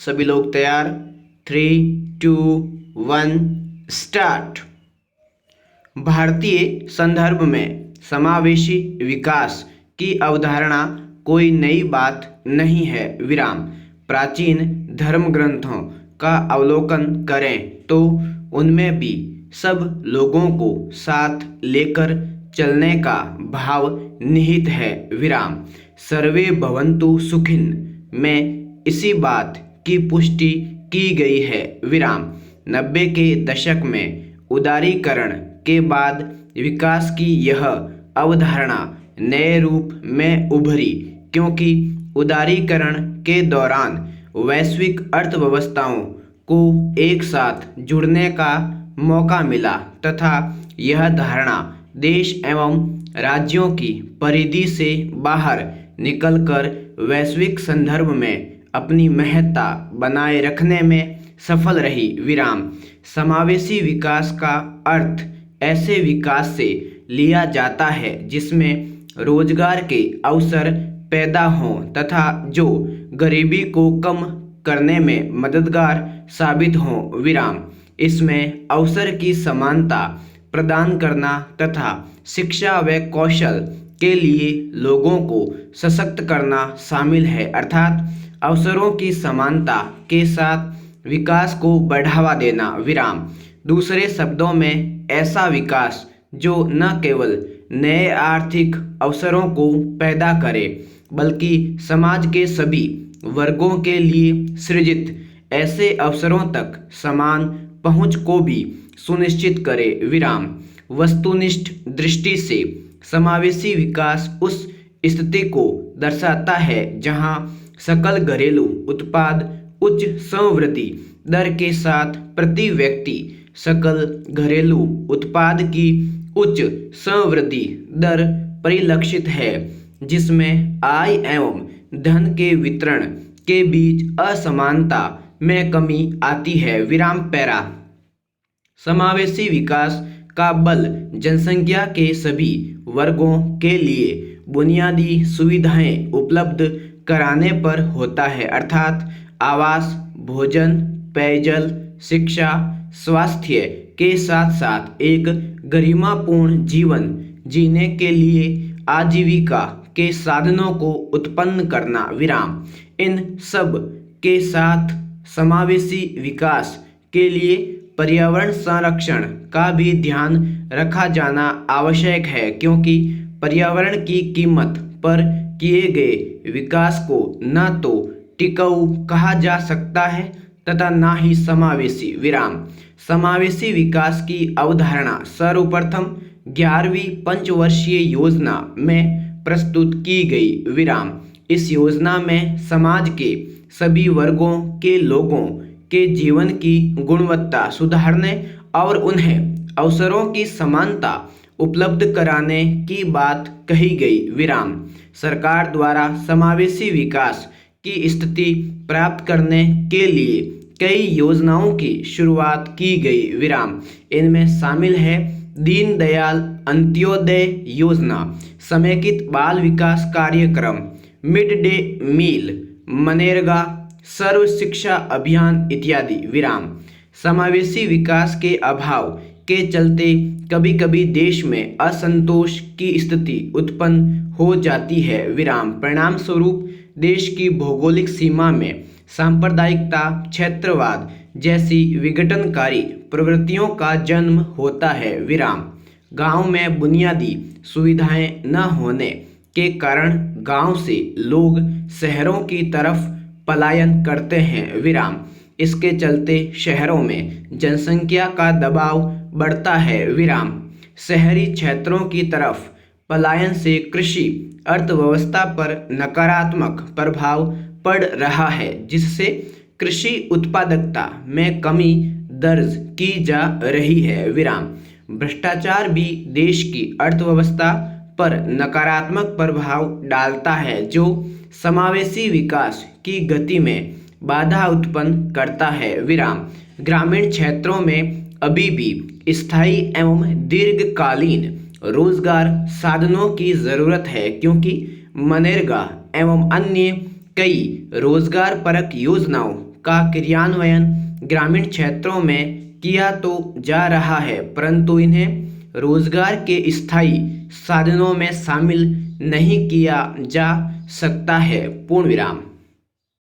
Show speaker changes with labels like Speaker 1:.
Speaker 1: सभी लोग तैयार? 3, 2, 1 स्टार्ट। भारतीय संदर्भ में समावेशी विकास की अवधारणा कोई नई बात नहीं है। विराम। प्राचीन धर्म ग्रंथों का अवलोकन करें तो उनमें भी सब लोगों को साथ लेकर चलने का भाव निहित है। विराम। सर्वे भवन्तु सुखिन में इसी बात की पुष्टि की गई है। विराम। 90 के दशक में उदारीकरण के बाद विकास की यह अवधारणा नए रूप में उभरी, क्योंकि उदारीकरण के दौरान वैश्विक अर्थव्यवस्थाओं को एक साथ जुड़ने का मौका मिला तथा यह धारणा देश एवं राज्यों की परिधि से बाहर निकलकर वैश्विक संदर्भ में अपनी महत्ता बनाए रखने में सफल रही। विराम। समावेशी विकास का अर्थ ऐसे विकास से लिया जाता है जिसमें रोजगार के अवसर पैदा हों तथा जो गरीबी को कम करने में मददगार साबित हों। विराम। इसमें अवसर की समानता प्रदान करना तथा शिक्षा व कौशल के लिए लोगों को सशक्त करना शामिल है, अर्थात अवसरों की समानता के साथ विकास को बढ़ावा देना। विराम। दूसरे शब्दों में ऐसा विकास जो न केवल नए आर्थिक अवसरों को पैदा करे बल्कि समाज के सभी वर्गों के लिए सृजित ऐसे अवसरों तक समान पहुंच को भी सुनिश्चित करे। विराम। वस्तुनिष्ठ दृष्टि से समावेशी विकास उस स्थिति को दर्शाता है जहां सकल घरेलू उत्पाद उच्च समवृद्धि दर के साथ प्रति व्यक्ति सकल घरेलू उत्पाद की उच्च समवृद्धि दर परिलक्षित है, जिसमें आय एवं धन के वितरण के बीच असमानता में कमी आती है। विराम। पैरा। समावेशी विकास का बल जनसंख्या के सभी वर्गों के लिए बुनियादी सुविधाएं उपलब्ध कराने पर होता है, अर्थात आवास, भोजन, पेयजल, शिक्षा, स्वास्थ्य के साथ साथ एक गरिमापूर्ण जीवन जीने के लिए आजीविका के साधनों को उत्पन्न करना। विराम। इन सब के साथ समावेशी विकास के लिए पर्यावरण संरक्षण का भी ध्यान रखा जाना आवश्यक है, क्योंकि पर्यावरण की कीमत पर किए गए विकास को न तो टिकाऊ कहा जा सकता है तथा न ही समावेशी। विराम। समावेशी विकास की अवधारणा सर्वप्रथम 11वीं पंचवर्षीय योजना में प्रस्तुत की गई। विराम। इस योजना में समाज के सभी वर्गों के लोगों के जीवन की गुणवत्ता सुधारने और उन्हें अवसरों की समानता उपलब्ध कराने की बात कही गई। विराम। सरकार द्वारा समावेशी विकास की स्थिति प्राप्त करने के लिए कई योजनाओं की शुरुआत की गई। विराम। इनमें शामिल है दीनदयाल अंत्योदय योजना, समेकित बाल विकास कार्यक्रम, मिड डे मील, मनरेगा, सर्व शिक्षा अभियान इत्यादि। विराम। समावेशी विकास के अभाव के चलते कभी कभी देश में असंतोष की स्थिति उत्पन्न हो जाती है। विराम। परिणाम स्वरूप देश की भौगोलिक सीमा में सांप्रदायिकता, क्षेत्रवाद जैसी विघटनकारी प्रवृत्तियों का जन्म होता है। विराम। गांव में बुनियादी सुविधाएं न होने के कारण गांव से लोग शहरों की तरफ पलायन करते हैं। विराम। इसके चलते शहरों में जनसंख्या का दबाव बढ़ता है। विराम। शहरी क्षेत्रों की तरफ पलायन से कृषि अर्थव्यवस्था पर नकारात्मक प्रभाव पड़ रहा है, जिससे कृषि उत्पादकता में कमी दर्ज की जा रही है। विराम। भ्रष्टाचार भी देश की अर्थव्यवस्था पर नकारात्मक प्रभाव डालता है, जो समावेशी विकास की गति में बाधा उत्पन्न करता है। विराम। ग्रामीण क्षेत्रों में अभी भी स्थायी एवं दीर्घकालीन रोजगार साधनों की जरूरत है, क्योंकि मनरेगा एवं अन्य कई रोजगार परक योजनाओं का क्रियान्वयन ग्रामीण क्षेत्रों में किया तो जा रहा है, परंतु इन्हें रोजगार के स्थायी साधनों में शामिल नहीं किया जा सकता है। पूर्ण विराम।